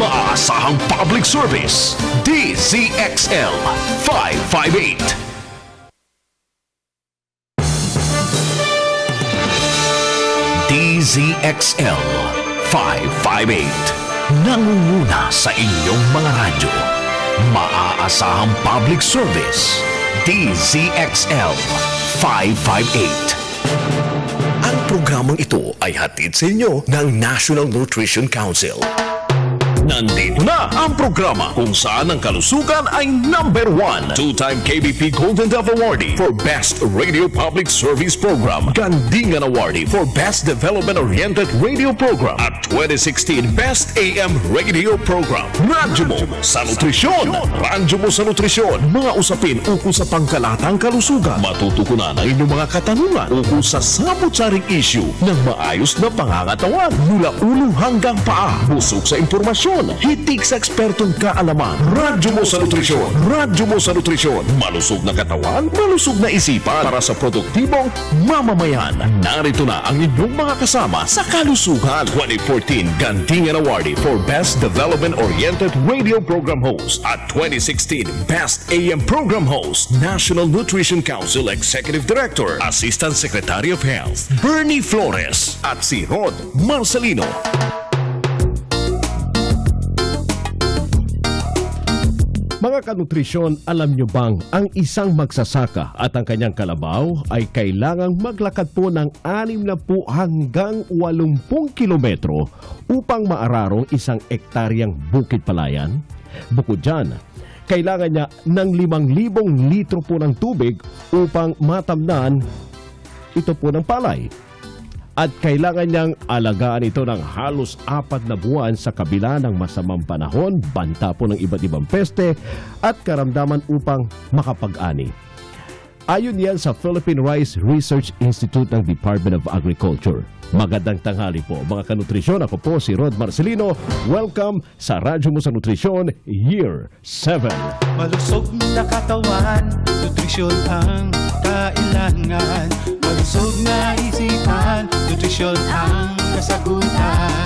Maaasahang public service, DZXL 558. DZXL 558. Nangunguna sa inyong mga radyo. Maaasahang public service, DZXL 558. Ang programang ito ay hatid sa inyo ng National Nutrition Council. Nandito na ang programa kung saan ang kalusugan ay number 1. Two-time KBP Golden Dove Awardee for Best Radio Public Service Program, Gandingan Awardee for Best Development-Oriented Radio Program, at 2016 Best AM Radio Program. Radyo mo sa nutrisyon! Radyo mo sa nutrisyon! Mga usapin ukol sa pangkalatang kalusugan. Matutukunan ang inyong mga katanungan ukol sa samot-saring issue ng maayos na pangangatawan mula ulo hanggang paa. Busog sa impormasyon, hitik sa ekspertong kaalaman. Radyo mo sa nutrisyon. Radyo mo sa nutrisyon. Malusog na katawan, malusog na isipan para sa produktibong mamamayan. Narito na ang inyong mga kasama sa kalusugan. 2014 Gandingan Awardee for Best Development-Oriented Radio Program Host at 2016 Best AM Program Host, National Nutrition Council Executive Director, Assistant Secretary of Health, Bernie Flores, at si Rod Marcelino. Mga kanutrisyon, alam nyo bang ang isang magsasaka at ang kanyang kalabaw ay kailangang maglakad po ng 60 hanggang 80 kilometro upang maararong isang ektaryang bukid palayan? Bukod dyan, kailangan niya ng 5,000 litro po ng tubig upang matamnan ito po ng palay. At kailangan niyang alagaan ito ng halos 4 na buwan sa kabila ng masamang panahon, banta po ng iba't ibang peste at karamdaman upang makapag-ani. Ayon yan sa Philippine Rice Research Institute ng Department of Agriculture. Magandang tanghali po mga kanutrisyon. Ako po si Rod Marcelino. Welcome sa Radyo Mo sa Nutrisyon Year 7. Malusog na katawan, nutrisyon ang kailangan. Malusog na isipan, nutrisyon ang kasagutan.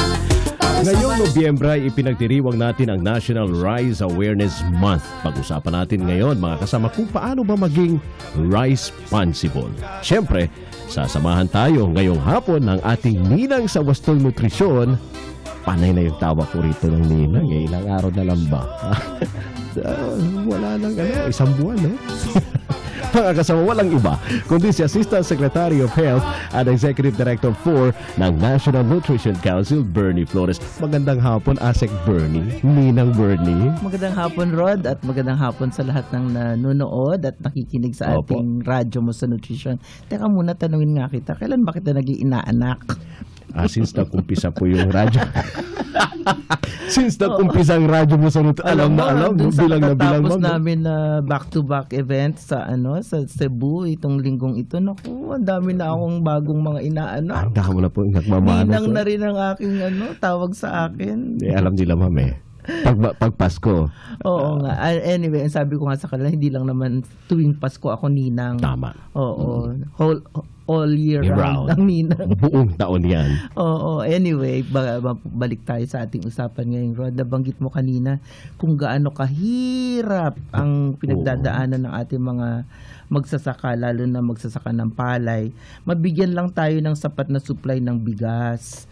Ngayong Nobyembre ay ipinagdiriwang natin ang National Rice Awareness Month. Pag-usapan natin ngayon mga kasama kung paano ba maging rice-responsible. Siyempre, sasamahan tayo ngayong hapon ng ating ninang sa Wastong Nutrisyon. Panay na yung tawa ko rito ng ninang. Ilang araw na lang ba? Wala nang isang buwan, no? Mga kasama, walang iba kundi si Assistant Secretary of Health at Executive Director 4 ng National Nutrition Council, Bernie Flores. Magandang hapon, Asek Bernie. Ninang Bernie. Magandang hapon, Rod, at magandang hapon sa lahat ng nanonood at nakikinig sa ating Radyo Mo sa Nutrition. Teka muna, tanungin nga kita, kailan ba kita naging inaanak? Since nag-umpisa po yung radyo. Since nag-umpisa ang Radyo Mo sa Nutrition, alam na alam, bilang na bilang. Tapos namin na back-to-back event sa sa Cebu itong linggong ito. Naku, ang dami na akong bagong mga inaanak. Ang dami na po nagmamana. Ninang na rin ang aking tawag sa akin. Alam nila, ma'am Pag Pasko. Oo nga. Anyway, sabi ko nga sa kanila, hindi lang naman tuwing Pasko ako ninang. Tama. Oo. All year round ang ninang. Buong taon yan. Oo. Anyway, balik tayo sa ating usapan ngayon, Rod. Nabanggit mo kanina kung gaano kahirap ang pinagdadaanan ng ating mga magsasaka, lalo na magsasaka ng palay. Mabigyan lang tayo ng sapat na supply ng bigas.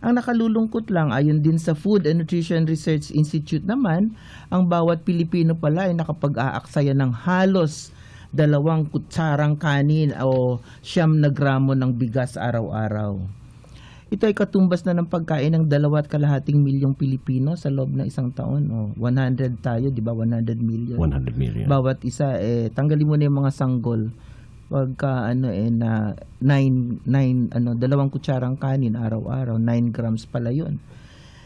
Ang nakalulungkot lang, ayon din sa Food and Nutrition Research Institute naman, ang bawat Pilipino pala ay nakapag-aaksaya ng halos 2 kutsarang kanin o 9 na gramo ng bigas araw-araw. Ito ay katumbas na ng pagkain ng 2.5 milyong Pilipino sa loob ng isang taon. 100 tayo, di ba? 100 million. 100 million. Bawat isa, tanggalin mo na yung mga sanggol. Pagka 2 kutsarang kanin araw-araw, 9 grams pala yun.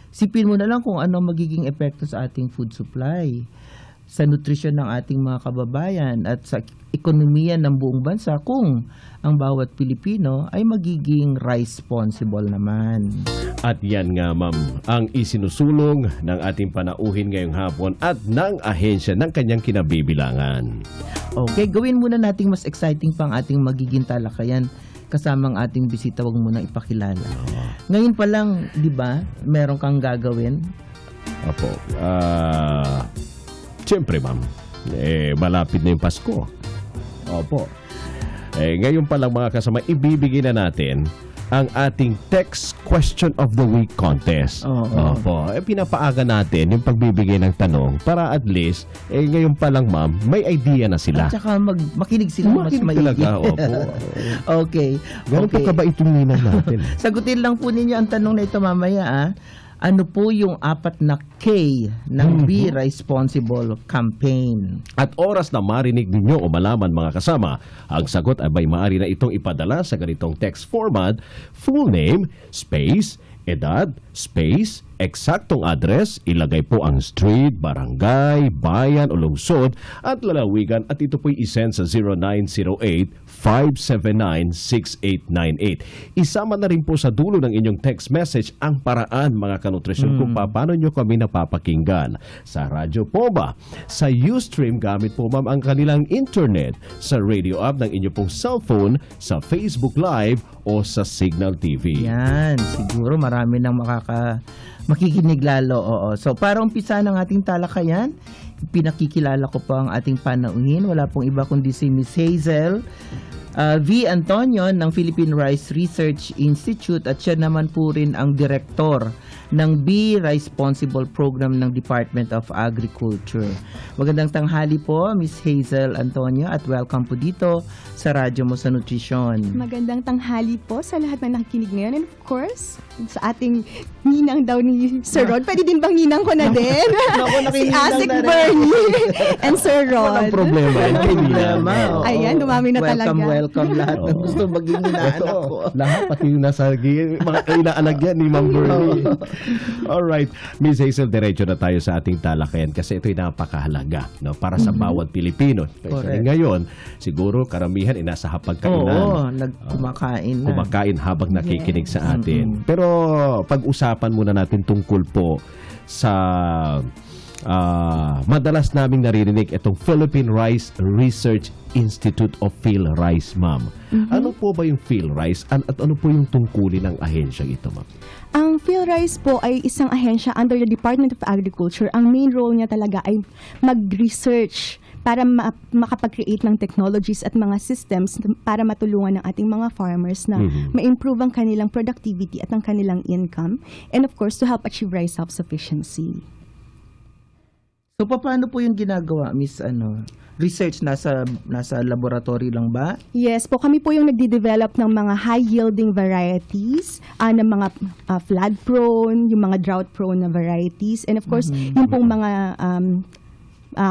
Sipin mo na lang kung ano magiging epekto sa ating food supply, sa nutrisyon ng ating mga kababayan at sa ekonomiya ng buong bansa kung ang bawat Pilipino ay magiging rice-responsible naman. At yan nga, ma'am, ang isinusulong ng ating panauhin ngayong hapon at ng ahensya ng kanyang kinabibilangan. Okay, gawin muna nating mas exciting pang ating magiging talakayan kasama ang ating bisita. Wag muna ipakilala. Ngayon pa lang, di ba, meron kang gagawin Opo. Siyempre, ma'am, malapit na yung Pasko. Opo. Ngayon pa lang mga kasama, ibibigay na natin ang ating text question of the week contest. Opo. Pinapaaga natin yung pagbibigay ng tanong para at least, ngayon pa lang ma'am, may idea na sila. At saka makinig sila mas maigi. Talaga, opo. Okay. Ganun po kabait yung ninang natin. Sagutin lang po ninyo ang tanong na ito mamaya. Ano po yung 4 na K ng Be Responsible campaign? At oras na marinig ninyo o malaman mga kasama, ang sagot ay maaari na itong ipadala sa ganitong text format: full name, space, edad, space, eksaktong address, ilagay po ang street, barangay, bayan o lungsod at lalawigan at ito po'y isend sa 0908-579-6898. Isama na rin po sa dulo ng inyong text message ang paraan mga kanutrisyon kung paano nyo kami napapakinggan. Sa radyo po ba? Sa Ustream gamit po ma'am ang kanilang internet, sa radio app ng inyong pong cellphone, sa Facebook Live o sa Signal TV. Yan, siguro marami nang makikinig lalo. Oo. So, para umpisa ng ating talakayan, pinakikilala ko po ang ating panauhin. Wala pong iba kundi si Miss Hazel V. Antonio ng Philippine Rice Research Institute at siya naman po rin ang direktor ng Be Responsible Program ng Department of Agriculture. Magandang tanghali po, Miss Hazel Antonio, at welcome po dito sa Radyo Mo sa Nutrisyon. Magandang tanghali po sa lahat na nakikinig ngayon. And of course, sa ating ninang daw ni Sir Rod. Pwede din bang ninang ko na din? Si Asik Bernie and Sir Rod. Walang problema. Ayan, dumami na talaga. Welcome lahat na gusto maging inaanak ko. Lahat, pati yung nasa mga inaanak yan ni Ma'am Bernie. Alright, Miss Hazel, diretso na tayo sa ating talakayan kasi ito'y napakahalaga, no, para sa bawat Pilipino. Kasi ngayon, siguro karamihan nasa hapagkainan. Oo, kumakain na. Kumakain habang nakikinig sa atin. Pero pag-usapan muna natin tungkol po sa madalas naming naririnig itong Philippine Rice Research Institute of PhilRice, ma'am. Ano po ba yung PhilRice at ano po yung tungkulin ng ahensya ito, ma'am? Ang PhilRice po ay isang ahensya under the Department of Agriculture. Ang main role niya talaga ay mag-research para makapag-create ng technologies at mga systems para matulungan ng ating mga farmers na ma-improve ang kanilang productivity at ang kanilang income, and of course to help achieve rice self-sufficiency. So paano po yung ginagawa, Miss research nasa laboratory lang ba? Yes po, kami po yung nagde-develop ng mga high-yielding varieties, ng mga flood-prone, yung mga drought-prone na varieties, and of course, yung pong mga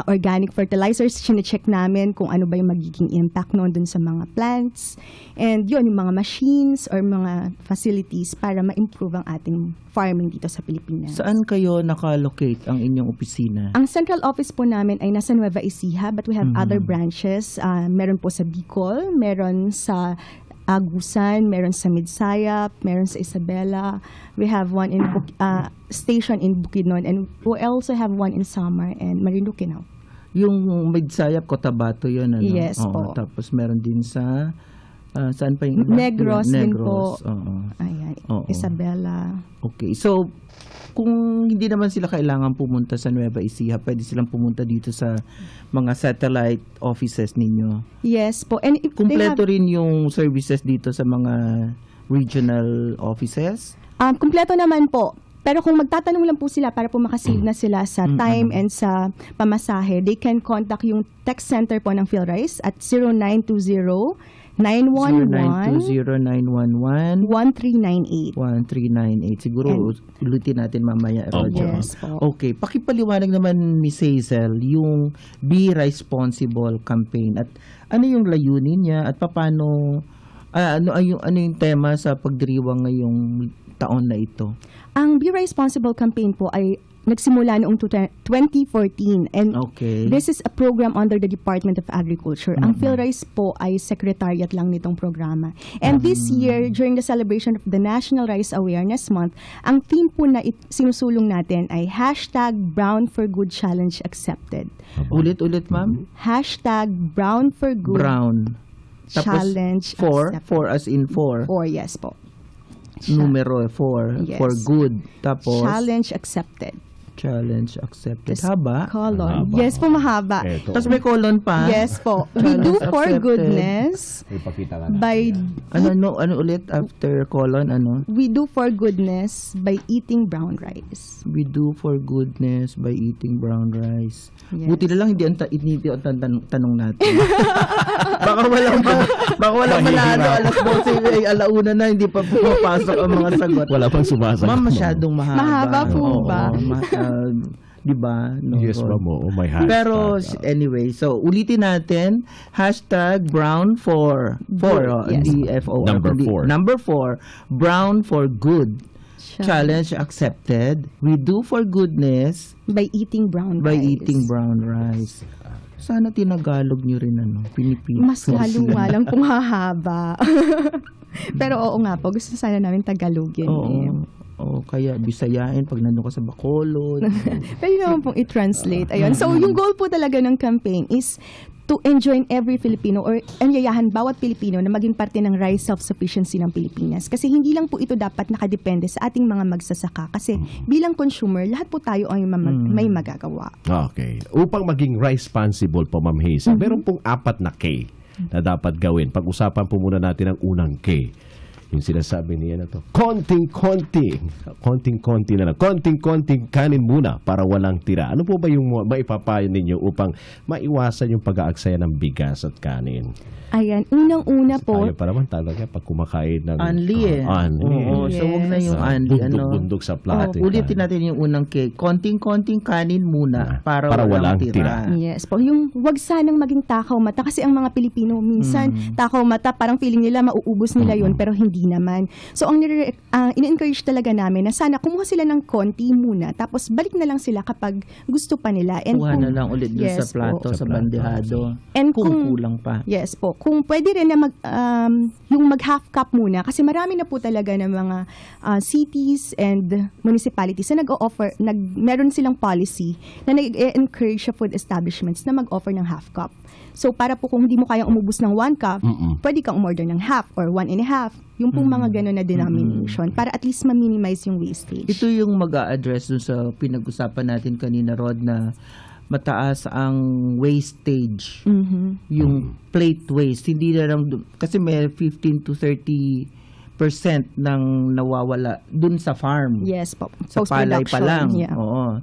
organic fertilizers, sine-check namin kung ano ba yung magiging impact noon dun sa mga plants. And yun, yung mga machines or mga facilities para ma-improve ang ating farming dito sa Pilipinas. Saan kayo nakalocate ang inyong opisina? Ang central office po namin ay nasa Nueva Ecija, but we have other branches. Meron po sa Bicol, meron sa Agusan, meron sa Midsayap, meron sa Isabela. We have one in station in Bukidnon, and we also have one in Samar and Marinduque now. Yung Midsayap, Cotabato yun, ano? Yes po. Tapos meron din sa saan pa yung iba? Negros din po. Oo. Ayan, Oo. Isabela. Okay, so kung hindi naman sila kailangan pumunta sa Nueva Ecija, pwede silang pumunta dito sa mga satellite offices ninyo. Yes po. And if kumpleto rin yung services dito sa mga regional offices? Kumpleto naman po. Pero kung magtatanong lang po sila para po makasave na sila sa time and sa pamasahe, they can contact yung text center po ng PhilRice at 0920-911-1398. 1398. Siguro ulitin natin mamaya, Roger. Yes po. Okay, pakipaliwanag naman, Miss Hazel, yung Be Responsible campaign at ano yung layunin niya at paano ano yung tema sa pagdiriwang ngayong taon na ito? Ang Be Responsible campaign po ay nagsimula noong 2014, and this is a program under the Department of Agriculture. Ang PhilRice po ay secretariat lang nitong programa. And this year, during the celebration of the National Rice Awareness Month, ang theme po na sinusulong natin ay #Brown for Good Challenge Accepted. Ulit, ma'am? #Brown for Good Challenge Accepted. For as in for? For, yes po. Numero 4 Yes. for good. Tapos Challenge accepted. Challenge accepted. Haba. Colon. Mahaba. Yes po, mahaba. Eto. Tapos may colon pa. Yes po. We do for Accepted. goodness Ipakita ka natin by yan. Ano ulit after colon? Ano? we do for goodness by eating brown rice. We do for goodness by eating brown rice. Yes. Buti na lang hindi ang tanong natin. baka walang manalo. Alas 12, alauna na, hindi pa pumapasok ang mga sagot. Wala pang sumasagot. Ma'am, masyadong mahaba. Mahaba po Oo, ba? di ba? No, Yes, Rod? ma'am. Oh, my hashtag. Pero anyway, so ulitin natin, hashtag brown for Yes. hindi FOR. Number kundi 4. Number 4, brown for good. Challenge accepted. We do for goodness By eating brown by rice. eating brown rice. Sana tinagalog nyo rin Pilipino. Mas lalo nga lang pong hahaba. Pero oo nga po, gusto sana namin Tagalogin. Oo, kaya Bisayain pag nandun ka sa Bacolod. Pwede naman pong i-translate. Ayun. So, yung goal po talaga ng campaign is to enjoin every Filipino or anyayahan bawat Pilipino na maging parte ng rice self-sufficiency ng Pilipinas. Kasi hindi lang po ito dapat nakadepende sa ating mga magsasaka. Kasi bilang consumer, lahat po tayo ay may magagawa. Okay. Upang maging responsible po, Ma'am Hazel, meron pong 4 na K na dapat gawin. Pag-usapan po muna natin ang unang K. Yung sinasabi niya na to, konting-konting na lang. Konting-konting kanin muna para walang tira. Ano po ba yung maipapayo ninyo upang maiwasan yung pag-aaksaya ng bigas at kanin? Ayan. Unang-una po, Tayo pa naman talaga pag kumakain ng Unli unli. Oo, so wag na yung unli. Bundok-bundok sa plato. Ulitin natin yung unang cake. Konting-konting kanin muna para walang tira. yes po, yung wag sanang maging takaw mata kasi ang mga Pilipino minsan takaw mata, parang feeling nila mauubos nila yun pero hindi naman. So ang in-encourage talaga namin na sana kumuha sila ng konti muna tapos balik na lang sila kapag gusto pa nila. And Kuha na lang ulit dun sa Yes plato, po. sa bandehado. And Kung kulang pa. Yes po. Kung pwede rin na yung mag-half cup muna kasi marami na po talaga ng mga cities and municipalities na nag-o-offer, meron silang policy na nag-encourage sa food establishments na mag-offer ng half cup. So para po kung hindi mo kayang umubos ng 1 cup, pwede kang umorder ng half or 1 and a half. Yung pong mga gano'n na denomination para at least ma-minimize yung wastage. Ito yung mag-a-address dun sa pinag-usapan natin kanina, Rod, na mataas ang wastage. Yung plate waste. Hindi na lang, kasi may 15 to 30% ng nawawala dun sa farm. Yes po. Sa palay pa lang. Yeah. Oo.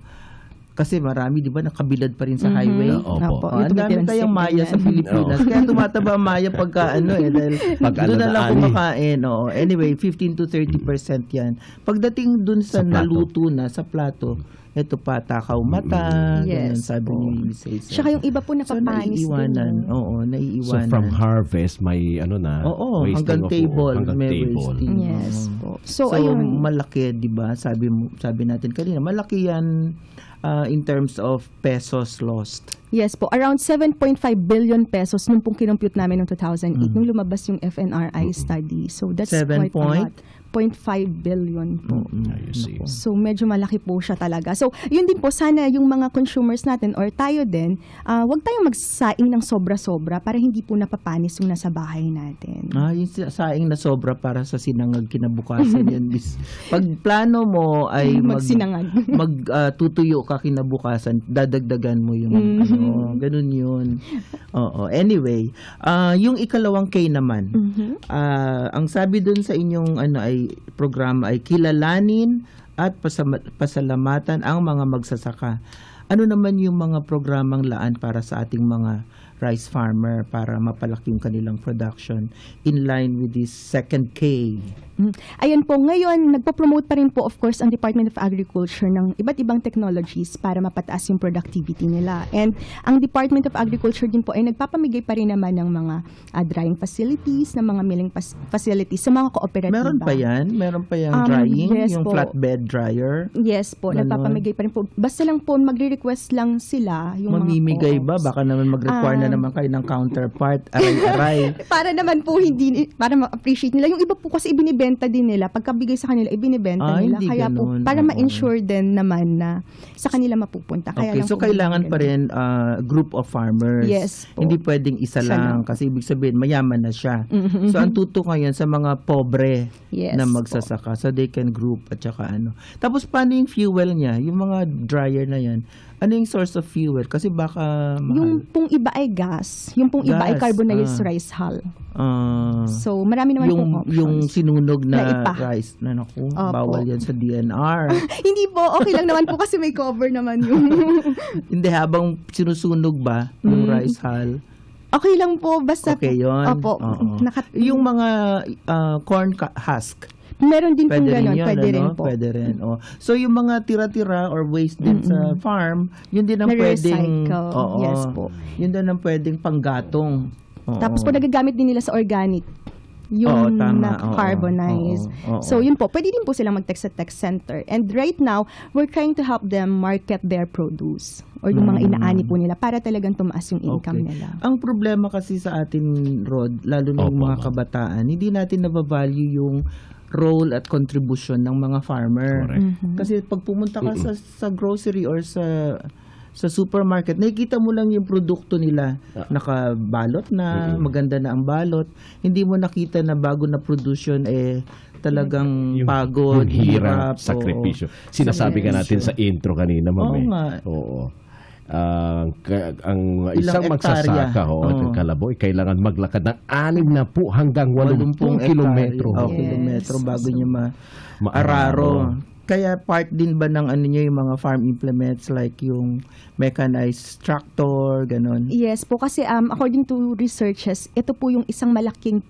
Kasi marami, di ba, nakabilad pa rin sa highway. Opo. Ang dami tayong maya sa Pilipinas. Kaya tumataba ang maya pagka dahil Pag doon na lang alalaan kumakain. Oo. Anyway, 15 to 30% yan. Pagdating dun sa Sa plato. naluto na sa plato, ito pa, takaw mata, ganyan, Yes sabi po. ni Miss Hazel. Tsaka yung iba po So, napapanis naiiwanan. din. Oo, So naiiwanan. from harvest may Oo, wasting hanggang of- table. hanggang May table. wasting. Yes Oo. po. So, ayun. malaki, 'di ba? Sabi natin kanina, malaki 'yan in terms of pesos lost. Yes po, around 7.5 billion pesos nung pong kinompute namin noong 2008 nung lumabas yung FNRI study. So that's 7 quite a lot. 0.5 billion po. You see. So medyo malaki po siya talaga. So yun din po, sana yung mga consumers natin or tayo din, wag tayong magsaing ng sobra-sobra para hindi po napapanis yung nasa bahay natin. Yung saing na sobra para sa sinangag kinabukasan yan. Pag plano mo ay Magsinangag. tutuyo ka kinabukasan, dadagdagan mo yung ganun yun. Oo. Anyway, yung ikalawang K naman, ang sabi dun sa inyong programa ay kilalanin at pasalamatan ang mga magsasaka. Ano naman yung mga programang laan para sa ating mga rice farmer para mapalaki yung kanilang production in line with this second K? Ayan po, ngayon, nagpo-promote pa rin po, of course, ang Department of Agriculture ng iba't ibang technologies para mapataas yung productivity nila. And ang Department of Agriculture din po ay nagpapamigay pa rin naman ng mga drying facilities, ng mga milling facilities sa mga kooperatiba. Meron pa yan? Meron pa yung drying? yes yung po. flatbed dryer? Yes po, Ganon. nagpapamigay pa rin po. Basta lang po, magre-request lang sila. Yung Mamimigay mga ba? co-ops. Baka naman mag-require na naman kayo ng counterpart, aray-aray. Para naman po para ma-appreciate nila. Yung iba po kasi ibinibenta ibinebenta din nila. Pagkabigay sa kanila, ibinebenta nila. hindi Kaya po, ganun. para Oo. ma-ensure din naman na sa kanila mapupunta. Kaya Okay, lang so po kailangan ganun. pa rin group of farmers. Yes po. Hindi pwedeng isa Isa lang lang. kasi ibig sabihin mayaman na siya. So ang tutok ngayon sa mga pobre Yes na po. magsasaka so they can group at saka ano. Tapos paano yung fuel niya? Yung mga dryer na yan, ano yung source of fuel? Kasi baka Yung mahal. pong iba ay gas. Yung pong iba ay Gas, carbonized rice hull. Ah, So, marami naman yung pong options. yung sinunog Na na ipa. rice na naku, Opo. bawal yan sa DNR. Hindi po, okay lang naman po kasi may cover naman yung... Hindi habang sinusunog ba yung rice hull? Okay lang po, basta Okay yun. Opo. Oo. Yung mga corn husk, Meron din pong pwede rin ganon, yun, pwede rin ano? po. Pwede rin. Oh. So yung mga tira-tira or waste din sa farm, yun din ang pwedeng Na-recycle. Yes po. Yun din ang pwedeng panggatong. Oo. Tapos po nagagamit din nila sa organic. Yung Oo, tama. na-carbonize. Oo. So yun po, pwede din po silang mag-text sa text center. And right now, we're trying to help them market their produce or yung mga inaani po nila para talagang tumaas yung income nila. Ang problema kasi sa atin, Rod, lalo na yung Opo, mga ma'am. kabataan, hindi natin nabavalue yung role at contribution ng mga farmer. Correct. Kasi pag pumunta ka sa grocery or sa supermarket, nakikita mo lang yung produkto nila. Nakabalot na, maganda na ang balot. Hindi mo nakita na bago na produce yun, talagang pagod, Yung hirap, oo. sakripisyo. Sinasabi ka natin sa intro kanina, ma'am. Oo eh. nga. Oo. Ang Ilang isang hektarya. magsasaka Oo. kalaboy, kailangan maglakad ng 60 hanggang 80 kilometro. Oh, Yes. kilometro bago niya Maararo. maararo. Kaya part din ba ng ano niyo yung mga farm implements like yung mechanized tractor, ganon? Yes po, kasi according to researches, ito po yung isang malaking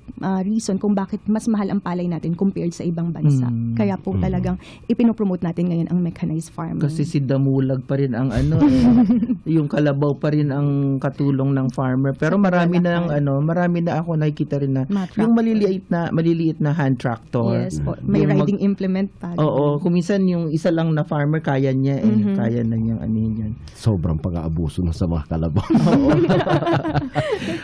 reason kung bakit mas mahal ang palay natin compared sa ibang bansa. Kaya po talagang ipinopromote natin ngayon ang mechanized farming. Kasi si Damulag pa rin ang yung kalabaw pa rin ang katulong ng farmer. Pero marami na ako nakikita rin na Mga yung tractor. maliliit na hand tractor. Yes po, may Yung riding implement pa. Oo, kuminsan yung isa lang na farmer kaya niya kaya na niyang anihin yan. Sobrang pag-aabuso na sa mga kalabaw.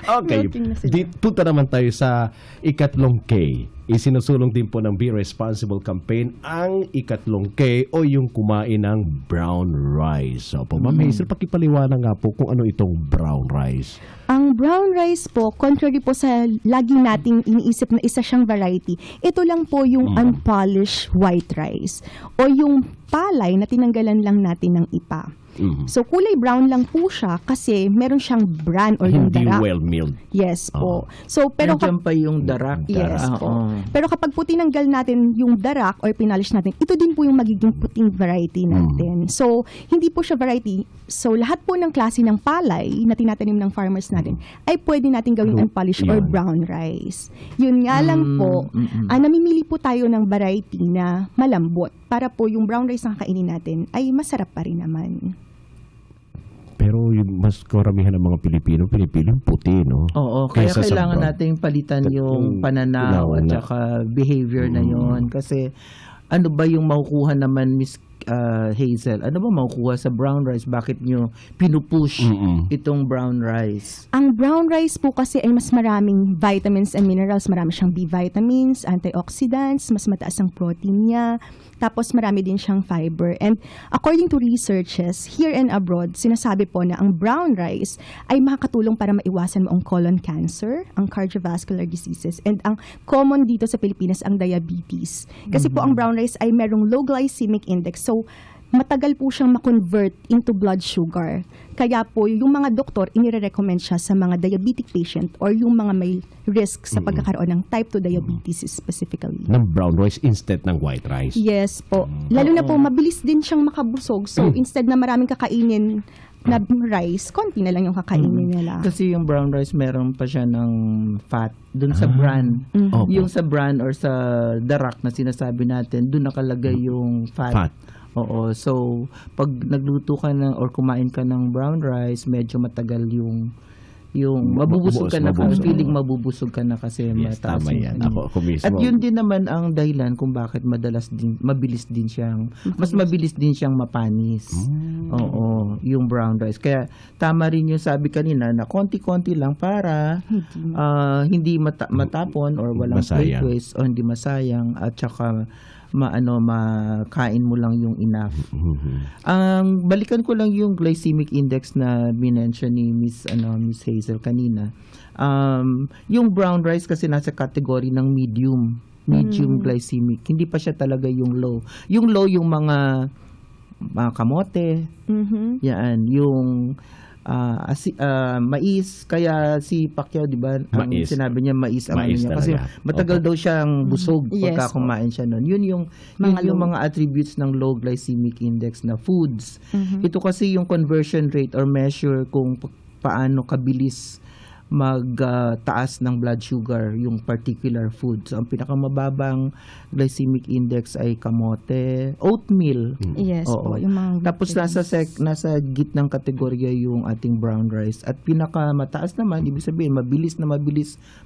Okay, Working na sila. punta naman tayo sa ikatlong K. Isinusulong din po ng Be Responsible Campaign ang ikatlong K o yung kumain ng brown rice. So, Ma'am Hazel, pakipaliwanag nga po kung ano itong brown rice. Ang brown rice po, contrary po sa lagi nating iniisip na isa siyang variety, ito lang po yung unpolished white rice o yung palay na tinanggalan lang natin ng ipa. So kulay brown lang po siya kasi meron siyang bran or yung Hindi darak. well-milled. Yes po. So pero Nandiyan pa yung darak. Yes po. Oo. Pero kapag po tinanggal natin yung darak or pinalish natin, ito din po yung magiging puting variety natin. So, hindi po siya variety. So, lahat po ng klase ng palay na tinatanim ng farmers natin ay pwede natin gawing unpolished or Yun. brown rice. Yun nga lang po, namimili po tayo ng variety na malambot para po yung brown rice na kakainin natin ay masarap pa rin naman. Pero yung mas karamihan ng mga Pilipino, pinipili yung puti, no? Oo, kaya Kaysa sa kailangan brown. nating palitan yung Yung pananaw at na. saka behavior na yon. Kasi ano ba yung makukuha naman, Miss Hazel? Ano ba makukuha sa brown rice? Bakit nyo pinupush itong brown rice? Ang brown rice po kasi ay mas maraming vitamins and minerals. Marami siyang B vitamins, antioxidants, mas mataas ang protein niya. Tapos marami din siyang fiber. And according to researches, here and abroad, sinasabi po na ang brown rice ay makakatulong para maiwasan mo ang colon cancer, ang cardiovascular diseases, and ang common dito sa Pilipinas, ang diabetes. Kasi po ang brown rice ay merong low glycemic index. So, matagal po siyang ma-convert into blood sugar. Kaya po, yung mga doktor, inire-recommend siya sa mga diabetic patient or yung mga may risk sa pagkakaroon ng type 2 diabetes specifically. Ng brown rice instead ng white rice. Yes po. Lalo na po, mabilis din siyang makabusog. So, instead na maraming kakainin na rice, konti na lang yung kakainin nila. Kasi yung brown rice meron pa siya ng fat dun sa bran. Opo. Yung sa bran or sa darak na sinasabi natin, dun nakalagay yung fat. Fat. Oo. So, pag nagluto ka ng or kumain ka ng brown rice, medyo matagal yung Yung mabubusog ka na, Mabubusog. feeling mabubusog ka na kasi Yes, mataas tama yung yan. ano. Ako mismo. At yun din naman ang dahilan kung bakit mabilis din siyang, mas mabilis din siyang mapanis. Oo, yung brown rice. Kaya tama rin yung sabi kanina na konti-konti lang para hindi matapon or walang Masayang. food waste o hindi masayang at saka makain mo lang yung enough. Ang balikan ko lang yung glycemic index na minention ni Miss Hazel kanina. Yung brown rice kasi nasa category ng medium glycemic. Hindi pa siya talaga yung low. Yung low yung mga kamote. Yan, yung mais, kaya si Pacquiao, di ba, ang Mais. sinabi niya mais ang Mais ano niya. Kasi talaga. matagal daw siyang busog Yes, pagka kumain siya nun. Yun yung mga attributes ng low glycemic index na foods. Ito kasi yung conversion rate or measure kung paano kabilis magtaas ng blood sugar yung particular food. So, ang pinakamababang glycemic index ay kamote, oatmeal. Yes Oo. po, yung mga Tapos nasa gitnang kategorya yung ating brown rice. At pinakamataas naman, ibig sabihin, mabilis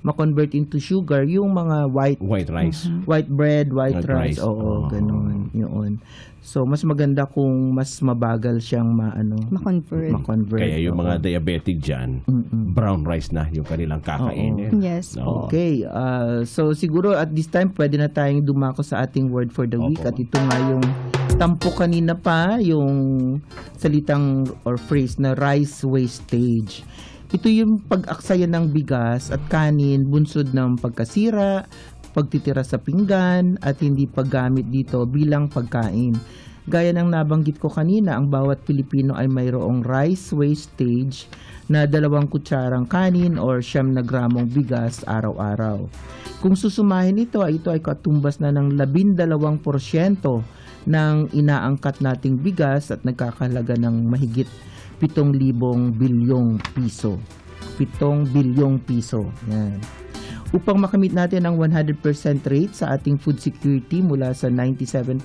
ma-convert into sugar yung mga White rice. white bread, white White rice. rice. Oo, ganun. Yun. So, mas maganda kung mas mabagal siyang ma-convert. Kaya yung Oo. mga diabetic dyan, brown rice na yung kanilang kakainin. Yes po. Okay, so siguro at this time pwede na tayong dumako sa ating word for the week Opo. at ito nga yung tampo kanina pa yung salitang or phrase na rice wastage. Ito yung pag-aksaya ng bigas at kanin bunsod ng pagkasira, pagtitira sa pinggan at hindi paggamit dito bilang pagkain. Gaya ng nabanggit ko kanina, ang bawat Pilipino ay mayroong rice wastage na 2 kutsarang kanin or 9 gramong bigas araw-araw. Kung susumahin ito ay katumbas na ng 12% ng inaangkat nating bigas at nagkakahalaga ng mahigit 7,000 bilyong piso. 7 bilyong piso. Yan. Upang makamit natin ang 100% rate sa ating food security mula sa 97%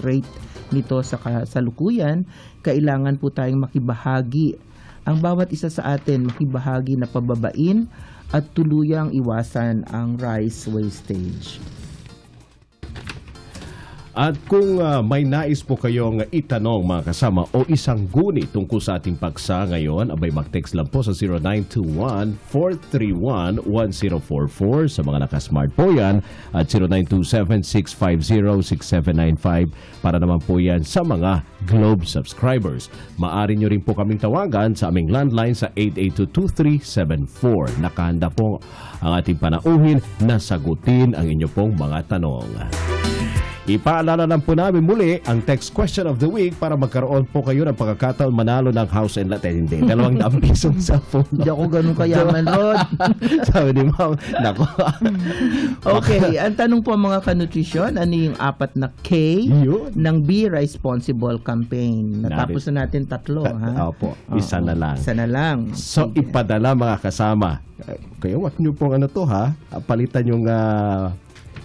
rate nito sa kasalukuyan, kailangan po tayong makibahagi. Ang bawat isa sa atin makibahagi na pababain at tuluyang iwasan ang rice wastage. At kung may nais po kayong itanong mga kasama o isang guni tungkol sa ating paksa ngayon, abay mag-text lang po sa 0921-431-1044 sa mga naka-smart po yan at 0927-650-6795 para naman po yan sa mga Globe subscribers. Maaari nyo rin po kaming tawagan sa aming landline sa 882-2374. Nakahanda po ang ating panauhin na sagutin ang inyo pong mga tanong. Ipaalala lang po namin muli ang text question of the week para magkaroon po kayo ng pagkakataon manalo ng house and lot. Hindi, 200 pisong cellphone. Hindi ako ganun kayaman, Rod. Sabi ni Ma'am, nako. Okay, ang tanong po mga kanutrisyon, ano yung 4 na K Yun. ng Be Responsible campaign? Natapos na natin 3, ha? Opo, isa na lang. Isa na lang. So, ipadala mga kasama. Kaya wag nyo pong ha, palitan yung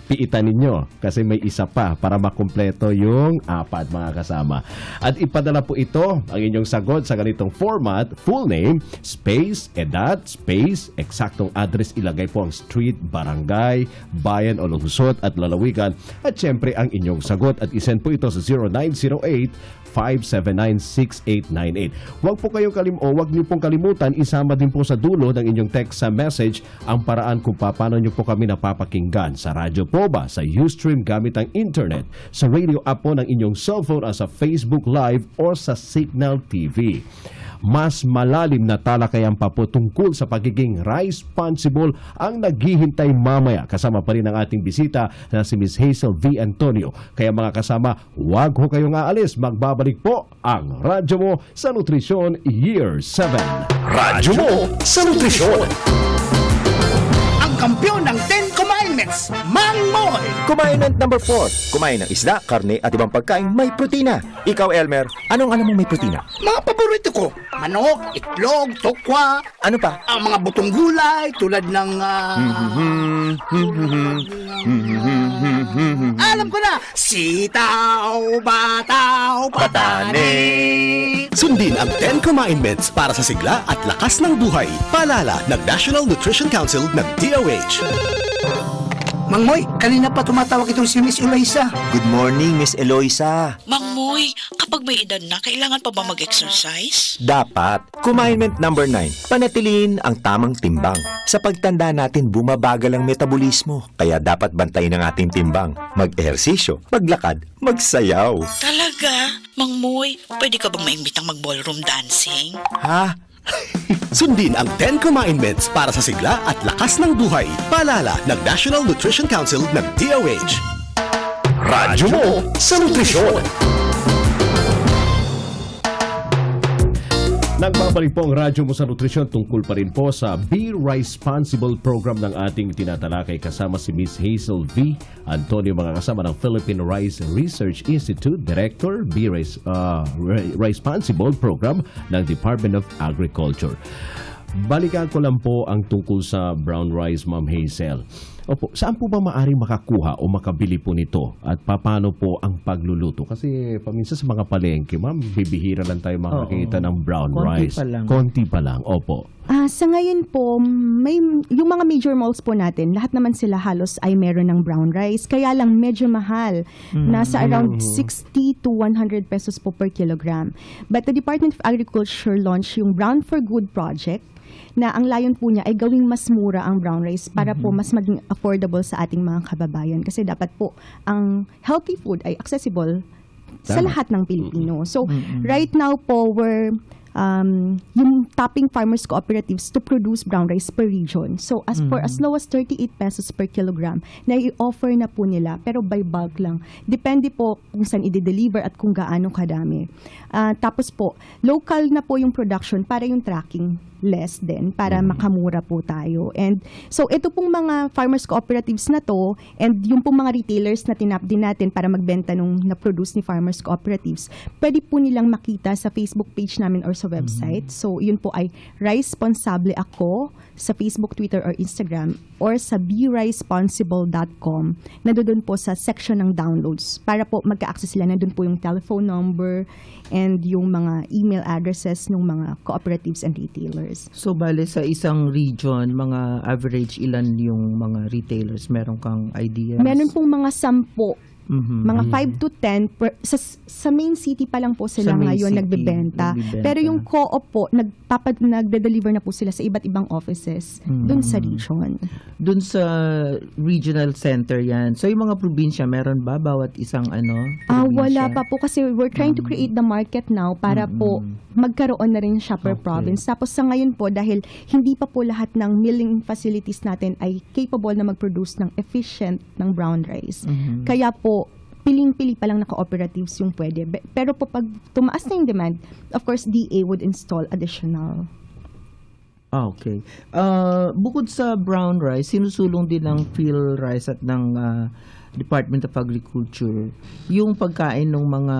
piitan ninyo kasi may isa pa para makumpleto yung 4 mga kasama. At ipadala po ito ang inyong sagot sa ganitong format: full name, space, edad, space, eksaktong address, ilagay po ang street, barangay, bayan o lungsod at lalawigan at syempre ang inyong sagot at isend po ito sa 0908-579-6898. Huwag niyo pong kalimutan isama din po sa dulo ng inyong text sa message ang paraan kung paano niyo po kami napapakinggan sa radyo po ba, sa Ustream gamit ang internet, sa radio app po ng inyong cellphone at sa Facebook Live o sa Signal TV. Mas malalim na talakayan pa po tungkol sa pagiging responsible ang naghihintay mamaya. Kasama pa rin ang ating bisita na si Miss Hazel V. Antonio. Kaya mga kasama, huwag ho kayong aalis. Magbabalik po ang Radyo Mo sa Nutrisyon Year 7. Radyo mo sa nutrisyon. Ang kampiyon ng 10 Commandments, Mang Moy! Commandment number 4. Kumain ng isda, karne at ibang pagkain may protina. Ikaw, Elmer, anong alam mo may protina? Mga paborito ko, manok, itlog, tokwa, Ano pa? ang mga butong gulay tulad ng Alam ko na! Sitaw, bataw, patani! Sundin ang 10 Commandments para sa sigla at lakas ng buhay. Paalala ng National Nutrition Council ng DOH. Mang Moy, kanina pa tumatawag itong si Miss Eloisa. Good morning, Miss Eloisa. Mang Moy, kapag may edad na, kailangan pa ba mag-exercise? Dapat. Commandment number 9. Panatiliin ang tamang timbang. Sa pagtanda natin, bumabagal ang metabolismo. Kaya dapat bantayin ang ating timbang. Mag-ehersisyo, maglakad, magsayaw. Talaga? Mang Moy, pwede ka bang maimbitang mag-ballroom dancing? Ha? Sundin ang 10 Commandments para sa sigla at lakas ng buhay. Paalala ng National Nutrition Council ng DOH. Radyo mo sa nutrisyon. Nagbabalik po ang radyo mo sa nutrisyon tungkol pa rin po sa Be Responsible program ng ating tinatalakay kasama si Miss Hazel V. Antonio, mga kasama ng Philippine Rice Research Institute, Director, Be Responsible program ng Department of Agriculture. Balikan ko lang po ang tungkol sa brown rice, Ma'am Hazel. Opo, saan po ba maaaring makakuha o makabili po nito? At paano po ang pagluluto? Kasi paminsan sa mga palengke, ma'am, bibihira lang tayo makakita ng brown Konti rice. pa lang. Konti pa lang, opo. Sa ngayon po, yung mga major malls po natin, lahat naman sila halos ay meron ng brown rice. Kaya lang medyo mahal. Nasa around 60 to 100 pesos po per kilogram. But the Department of Agriculture launched yung Brown for Good project, na ang layon po niya ay gawing mas mura ang brown rice para po mas maging affordable sa ating mga kababayan. Kasi dapat po ang healthy food ay accessible sa lahat ng Pilipino. So, right now po, we're yung tapping farmers cooperatives to produce brown rice per region. So, for as low as 38 pesos per kilogram, na i-offer na po nila, pero by bulk lang. Depende po kung saan i-deliver at kung gaano kadami. Tapos po, local na po yung production para yung tracking less din para makamura po tayo. And so ito pong mga farmers cooperatives na to and yung pong mga retailers na tinap din natin para magbenta nung na-produce ni farmers cooperatives, pwede po nilang makita sa Facebook page namin or sa website. So yun po ay Responsable Ako sa Facebook, Twitter or Instagram or sa beresponsible.com. Nandoon po sa section ng downloads para po magka-access sila. Nandoon po yung telephone number and yung mga email addresses ng mga cooperatives and retailers. So, bale sa isang region, mga average ilan yung mga retailers? Meron kang ideas? Meron pong mga 10. Mga 5 to 10 sa main city pa lang po sila Sa main ngayon city, nagbebenta. nagbebenta. Pero yung co-op po nagde-deliver na po sila sa iba't ibang offices doon sa region. Doon sa regional center yan. So, yung mga probinsya, meron ba bawat isang probinsya? Wala pa po kasi we're trying to create the market now para po magkaroon na rin siya per province. Tapos sa ngayon po, dahil hindi pa po lahat ng milling facilities natin ay capable na mag-produce ng efficient ng brown rice. Kaya po, piling-pili pa lang na cooperatives yung pwede. Pero po pag tumaas na yung demand, of course, DA would install additional. Okay. Bukod sa brown rice, sinusulong din ng PhilRice at ng Department of Agriculture yung pagkain ng mga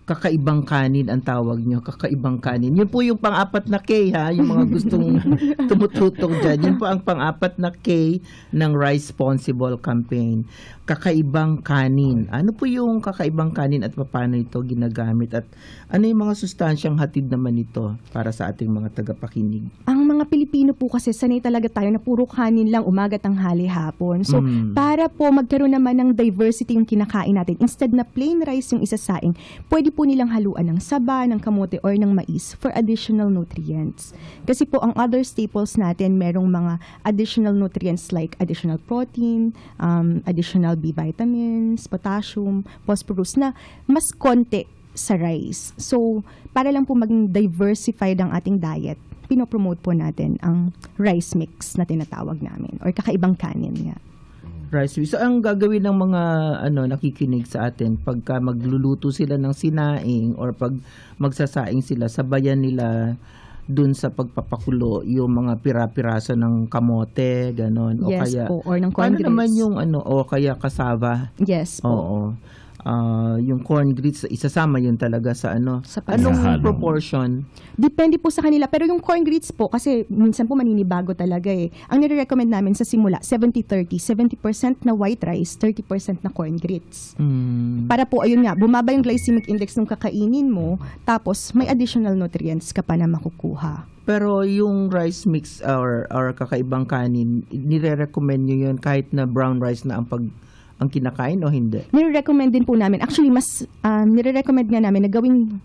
kakaibang kanin ang tawag nyo, kakaibang kanin. Yun po yung pang-apat na K, ha? Yung mga gustong tumututok dyan. Yun po ang pang-apat na K ng Responsible Campaign. Kakaibang kanin. Ano po yung kakaibang kanin at paano ito ginagamit? At ano yung mga sustansyang hatid naman ito para sa ating mga tagapakinig? Ang mga Pilipino po kasi sanay talaga tayo na puro kanin lang umaga, tanghali, hapon. So, para po magkaroon naman ng diversity yung kinakain natin, instead na plain rice yung isasaing, pwede po nilang haluan ng saba, ng kamote, or ng mais for additional nutrients. Kasi po, ang other staples natin, merong mga additional nutrients like additional protein, additional B vitamins, potassium, phosphorus na mas konti sa rice. So, para lang po maging diversified ang ating diet, pinopromote po natin ang rice mix na tinatawag namin or kakaibang kanin nga. Rice mix. So, ang gagawin ng mga nakikinig sa atin pagka magluluto sila ng sinaing or pag magsasaing sila, sabayan nila dun sa pagpapakulo yung mga pira-piraso ng kamote, ganon. O Yes kaya, po, or ng corn paano grits. naman yung o kaya kasava? Yes po. Oo. yung corn grits, isasama yun talaga sa ano. Sa Anong Halo. proportion? Depende po sa kanila. Pero yung corn grits po, kasi minsan po maninibago talaga eh. Ang nire-recommend namin sa simula, 70-30. 70% na white rice, 30% na corn grits. Para po, ayun nga, bumaba yung glycemic index ng kakainin mo, tapos may additional nutrients ka pa na makukuha. Pero yung rice mix or kakaibang kanin, nire-recommend nyo yun kahit na brown rice na ang kinakain o hindi? Nire-recommend din po namin. Actually, mas nire-recommend nga namin na gawing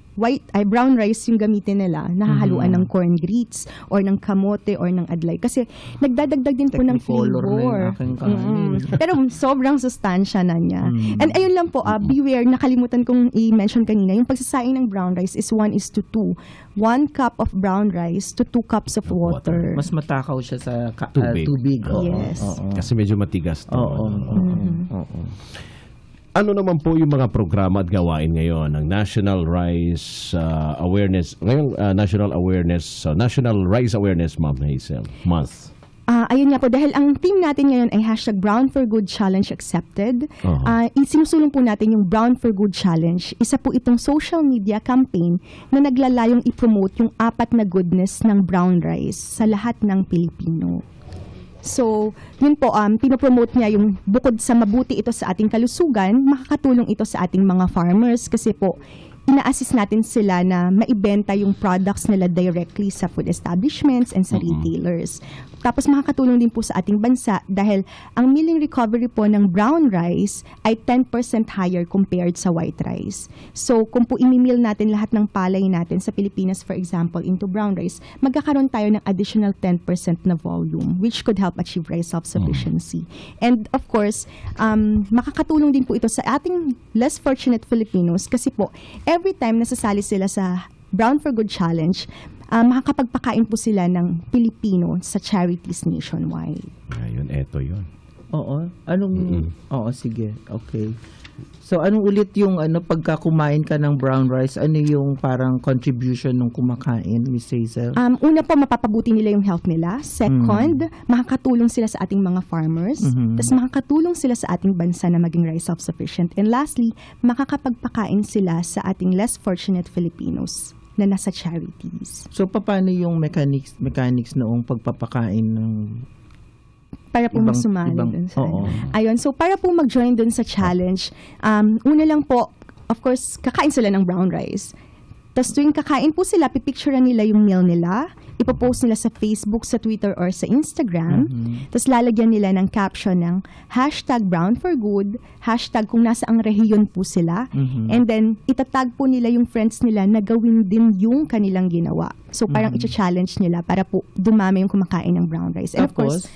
brown rice yung gamitin nila, nahahaluan ng corn grits or ng kamote or ng adlay. Kasi nagdadagdag din po ng Technicolor na yung flavor. aking kanin. Pero sobrang sustansya na niya. And ayun lang po, beware, nakalimutan kong i-mention kanina, yung pagsasaing ng brown rice is 1:2. 1 cup of brown rice to 2 cups of water. Mas matakaw siya sa Tubig. tubig. Oo, Yes. oo. Kasi medyo matigas to. Oo. Oo. Ano naman po yung mga programa at gawain ngayon ng National Rice Awareness, ngayong National Rice Awareness Month, Month. Ayun nga po, dahil ang team natin ngayon ay #Brown for Good Challenge accepted. Sinusulong po natin yung Brown for Good Challenge. Isa po itong social media campaign na naglalayong i-promote yung 4 na goodness ng brown rice sa lahat ng Pilipino. So, yun po, pinopromote niya yung bukod sa mabuti ito sa ating kalusugan, makakatulong ito sa ating mga farmers kasi po, ina-assist natin sila na maibenta yung products nila directly sa food establishments and sa retailers. Tapos makakatulong din po sa ating bansa dahil ang milling recovery po ng brown rice ay 10% higher compared sa white rice. So kung po imimil natin lahat ng palay natin sa Pilipinas, for example, into brown rice, magkakaroon tayo ng additional 10% na volume which could help achieve rice self-sufficiency. And of course, makakatulong din po ito sa ating less fortunate Filipinos kasi po, every time nasasali sila sa Brown for Good Challenge, makakapagpakain po sila ng Pilipino sa charities nationwide. Ayun, eto yun. Oo. Oo, sige. Okay. So, anong ulit yung pagka kumain ka ng brown rice, ano yung parang contribution ng kumakain, Miss Hazel? Una po, mapapabuti nila yung health nila. Second, makakatulong sila sa ating mga farmers. Tapos makakatulong sila sa ating bansa na maging rice self-sufficient. And lastly, makakapagpakain sila sa ating less fortunate Filipinos na nasa charities. So, paano yung mechanics noong pagpapakain ng para po sumali dun sa Ayun, so para po mag-join dun sa challenge, una lang po, of course, kakain sila ng brown rice. Tapos tuwing kakain po sila, pipicturean nila yung meal nila, ipopost nila sa Facebook, sa Twitter, or sa Instagram. Tapos lalagyan nila ng caption ng #BrownForGood, kung nasa ang rehiyon po sila. And then, itatag po nila yung friends nila na gawin din yung kanilang ginawa. So parang i-challenge nila para po dumami yung kumakain ng brown rice. And of course,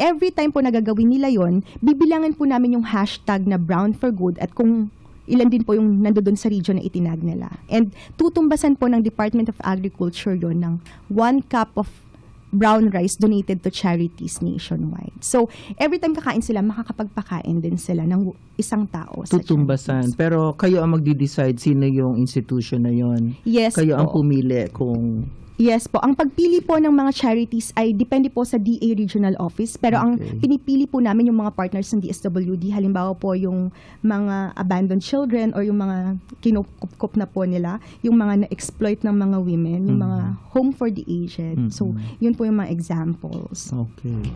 every time po nagagawin nila yon, bibilangan po namin yung hashtag na Brown for Good at kung ilan din po yung nandoon sa region na itinag nila. And tutumbasan po ng Department of Agriculture yon ng 1 cup of brown rice donated to charities nationwide. So, every time kakain sila, makakapagpakain din sila ng isang tao. Tutumbasan. Sa pero kayo ang magdi-decide sino yung institution na yon. Yes kayo po. ang pumili kung... Yes po. Ang pagpili po ng mga charities ay depende po sa DA Regional Office. Pero ang pinipili po namin yung mga partners ng DSWD. Halimbawa po yung mga abandoned children or yung mga kinukup na po nila. Yung mga na-exploit ng mga women. Yung mga home for the aged. So, yun po yung mga examples. Okay.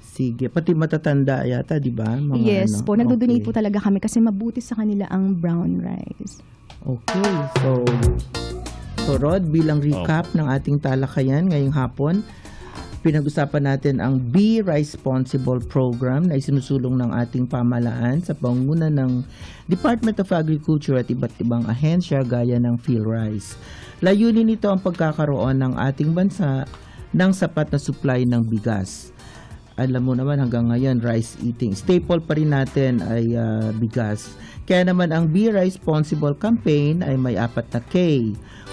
Sige. Pati matatanda yata, di ba? Yes po. Nagdo-donate po talaga kami kasi mabuti sa kanila ang brown rice. Okay. So Rod, bilang recap ng ating talakayan ngayong hapon, pinag-usapan natin ang Be Responsible program na isinusulong ng ating pamahalaan sa pangunguna ng Department of Agriculture at iba't ibang ahensya gaya ng PhilRice. Layunin nito ang pagkakaroon ng ating bansa ng sapat na supply ng bigas. Alam mo naman hanggang ngayon, rice eating. Staple pa rin natin ay bigas. Kaya naman ang Be Responsible campaign ay may 4 na K.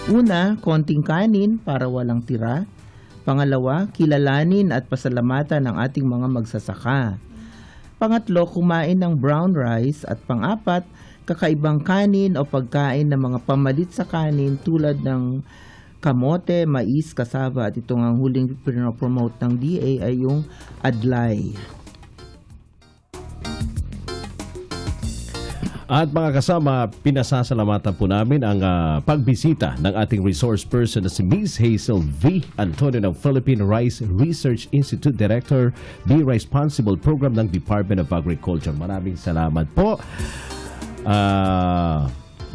Una, konting kanin para walang tira. Pangalawa, kilalanin at pasalamatan ang ating mga magsasaka. Pangatlo, kumain ng brown rice. At pang-4, kakaibang kanin o pagkain ng mga pamalit sa kanin tulad ng kamote, mais, kasaba at itong ang huling pinopromote ng DA ay yung adlay. At mga kasama, pinasasalamatan po namin ang pagbisita ng ating resource person na si Ms. Hazel V. Antonio ng Philippine Rice Research Institute Director, Be Responsible Program ng Department of Agriculture. Maraming salamat po.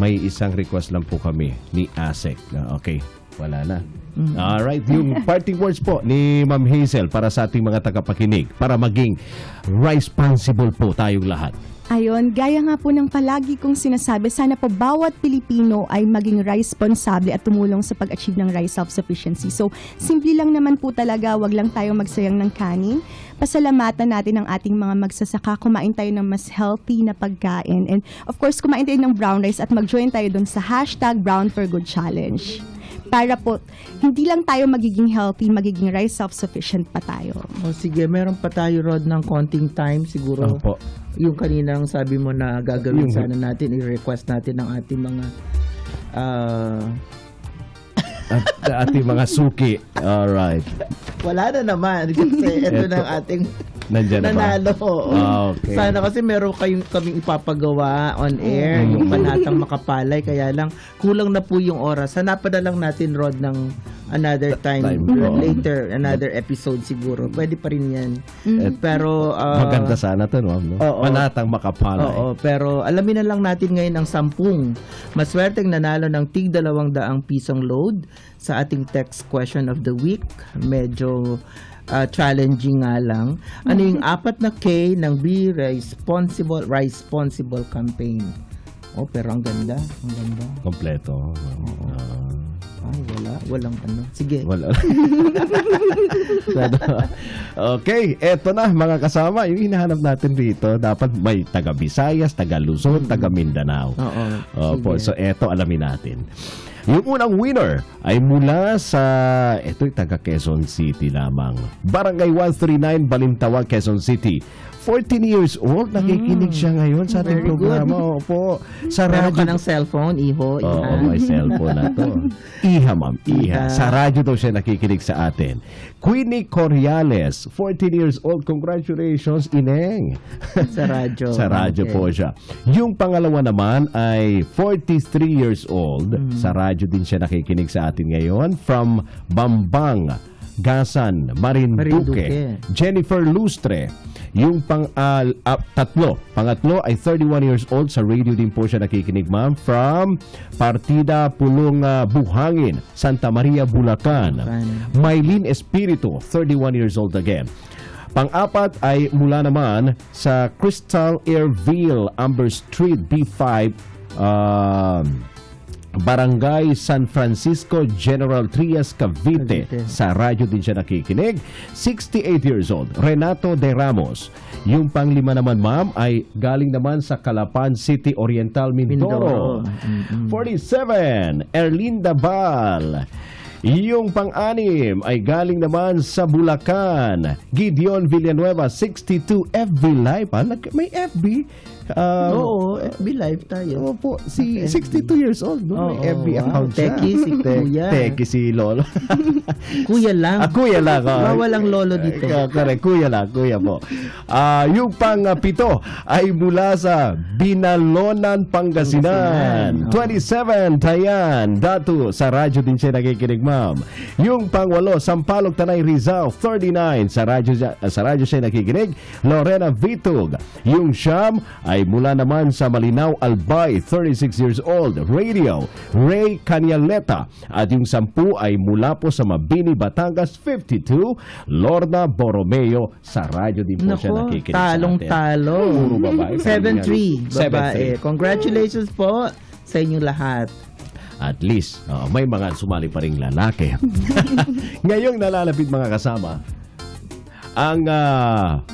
May isang request lang po kami ni ASEC. Okay, wala na. Alright, yung parting words po ni Ma'am Hazel para sa ating mga tagapakinig para maging responsible po tayong lahat. Ayon, gaya nga po ng palagi kong sinasabi, sana po bawat Pilipino ay maging responsable at tumulong sa pag-achieve ng rice self-sufficiency. So, simple lang naman po talaga, wag lang tayo magsayang ng kanin. Pasalamatan natin ang ating mga magsasaka, kumain tayo ng mas healthy na pagkain. And of course, kumain tayo ng brown rice at mag-join tayo dun sa #BrownForGood Challenge. Para po, hindi lang tayo magiging healthy, magiging rice self-sufficient pa tayo. O sige, meron pa tayo, Rod, ng konting time siguro. Opo. Yung kaninang sabi mo na gagawin sana natin, i-request natin ng ating mga ating mga suki. Alright. wala na naman kasi ito na ang ating nandiyan na nanalo. Okay. Sana kasi meron kaming ipapagawa on air, yung Panatang Makapalay, kaya lang kulang na po yung oras. Hanapin na lang natin, Rod, ng another time later, another episode siguro. Pwede pa rin yan. Pero maganda sana to, no? Panatang Makapalay. Oo, pero alamin na lang natin ngayon ang 10 maswerteng nanalo ng tig 200 pisong load sa ating text question of the week. Medyo challenging nga lang. Ano yung 4 na K ng Be Responsible campaign? Oh, pero ang ganda. Ang ganda. Kompleto. Ay, walang ano. Sige. Wala. Okay, eto na mga kasama. Yung hinahanap natin dito, dapat may taga Visayas, taga Luzon, taga Mindanao. Oo. So eto, alamin natin. Yung unang winner ay mula sa, ito'y taga Quezon City lamang. Barangay 139, Balintawak, Quezon City. 14 years old, nakikinig siya ngayon sa ating programa. Opo. Sa Meron radyo. ka ng cellphone, Iho? Oo, may cellphone na to. Iha, ma'am. Iha. Sa radyo daw siya nakikinig sa atin. Queenie Corriales, 14 years old. Congratulations, Ineng. Sa radyo. Sa radyo po siya. Yung pangalawa naman ay 43 years old. Sa radyo din siya nakikinig sa atin ngayon. From Bambang, Gasan, Marinduque. Jennifer Lustre. Yung pangatlo ay 31 years old. Sa radio din po siya nakikinig, ma'am. From Partida Pulong Buhangin, Santa Maria, Bulacan. Maylin Espiritu, 31 years old again. Pang-apat ay mula naman sa Crystal Airville, Amber Street, B5, Barangay San Francisco, General Trias, Cavite. Sa radyo din siya nakikinig. 68 years old, Renato De Ramos. Yung panglima naman, ma'am, ay galing naman sa Calapan City, Oriental, Mindoro. 47, Erlinda Val. Yung pang-anim ay galing naman sa Bulacan, Gideon Villanueva, 62, FB Live. May FB? Oo, FB Live tayo. Opo, si 62 years old, no? May FB account siya. Teki si Kuya. Teki si Lolo. Kuya lang. Kuya lang. Walang lolo dito. Correct, kuya lang, kuya po. Yung pang-pito ay mula sa Binalonan, Pangasinan. 27, Tayan, Datu. Sa radyo din siya nakikinig, ma'am. Yung pang-8, Sampaloc, Tanay, Rizal. 39, sa radyo siya nakikinig. Lorena Vitug. Yung siyam ay mula naman sa Malinaw, Albay, 36 years old. Radio, Ray Canyaleta. At yung 10 ay mula po sa Mabini, Batangas, 52, Lorna Borromeo. Sa radyo din po siya nakikinig sa atin. Talong-talo. Puro babae. 7-3, babae. Congratulations po sa inyong lahat. At least, may mga sumali pa ring lalaki. Ngayong nalalapit mga kasama, ang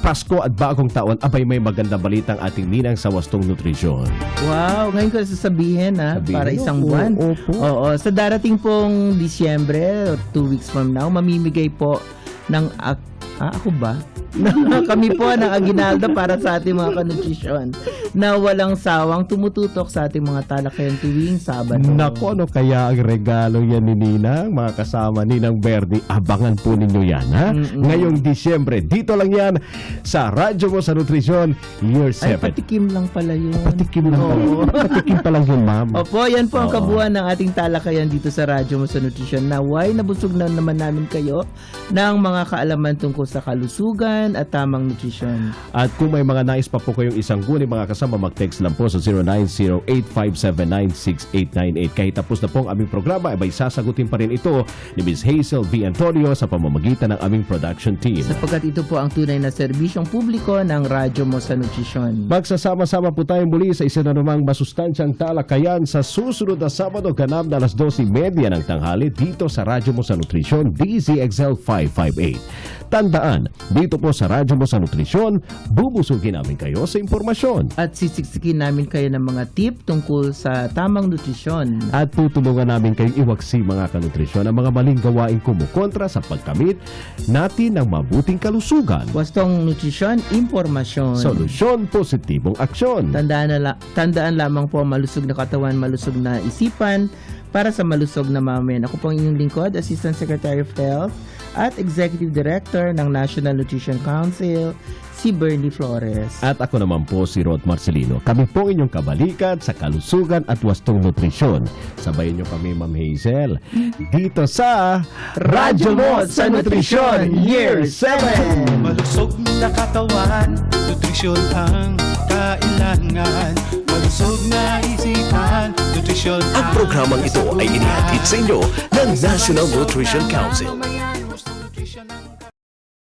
Pasko at Bagong Taon, abay may magandang balitang ating ninang sa Wastong Nutrisyon. Wow, ngayon ko sasabihin para isang buwan. Oo, sa darating pong Disyembre, 2 weeks from now, mamimigay po ng ako ba? Kami po ng aginaldo para sa ating mga kanutrisyon. na walang sawang tumututok sa ating mga talakayan tuwing Sabado. Nako, ano kaya ang regalo yan ni Ninang? Mga kasama Ninang Bernie, abangan po ninyo yan, ha? Ngayong Disyembre, dito lang yan sa Radyo Mo sa Nutrisyon, Year 7. Ay, patikim lang pala yun. Patikim lang Oo. Patikim pa lang yun, ma'am. Opo, yan po ang Oo. kabuuan ng ating talakayan dito sa Radyo Mo sa Nutrisyon. Naway, nabusog na naman namin kayo ng mga kaalaman tungkol sa kalusugan at tamang nutrisyon. At kung may mga nais pa po kayong isang guni, mga kasama, mag-text lang po sa 0908-579-6898. Kahit tapos na po ang aming programa, ay sasagutin pa rin ito ni Ms. Hazel V. Antonio sa pamamagitan ng aming production team. Sapagkat ito po ang tunay na serbisyong publiko ng Radyo Mo sa Nutrisyon. Magsasama-sama po tayong muli sa isa na namang masustansyang talakayan sa susunod na Sabado, ganap na alas 12:30 ng tanghali dito sa Radyo Mo sa Nutrisyon, DZXL 558. Tandaan, dito po sa Radyo Mo sa Nutrisyon, bubusugin namin kayo sa impormasyon. At sisiksikin namin kayo ng mga tip tungkol sa tamang nutrisyon. At tutulungan namin kayong iwaksi, mga kanutrisyon, ang mga maling gawaing kumukontra sa pagkamit natin ng mabuting kalusugan. Wastong nutrisyon, impormasyon. Solusyon, positibong aksyon. Tandaan lamang po, malusog na katawan, malusog na isipan, para sa malusog na mamayan. Ako po ang inyong lingkod, Assistant Secretary of Health at Executive Director ng National Nutrition Council, si Bernie Flores. At ako naman po si Rod Marcelino. Kami po inyong kabalikat sa kalusugan at wastong nutrisyon. Sabayin niyo kami, Ma'am Hazel, dito sa Radyo Mo sa Nutrisyon, Year 7! Malusog na katawan, nutrisyon ang kailangan. Malusog na isipan, nutrisyon Ang programang ito ay inihatid sa inyo ng National Nutrition Council.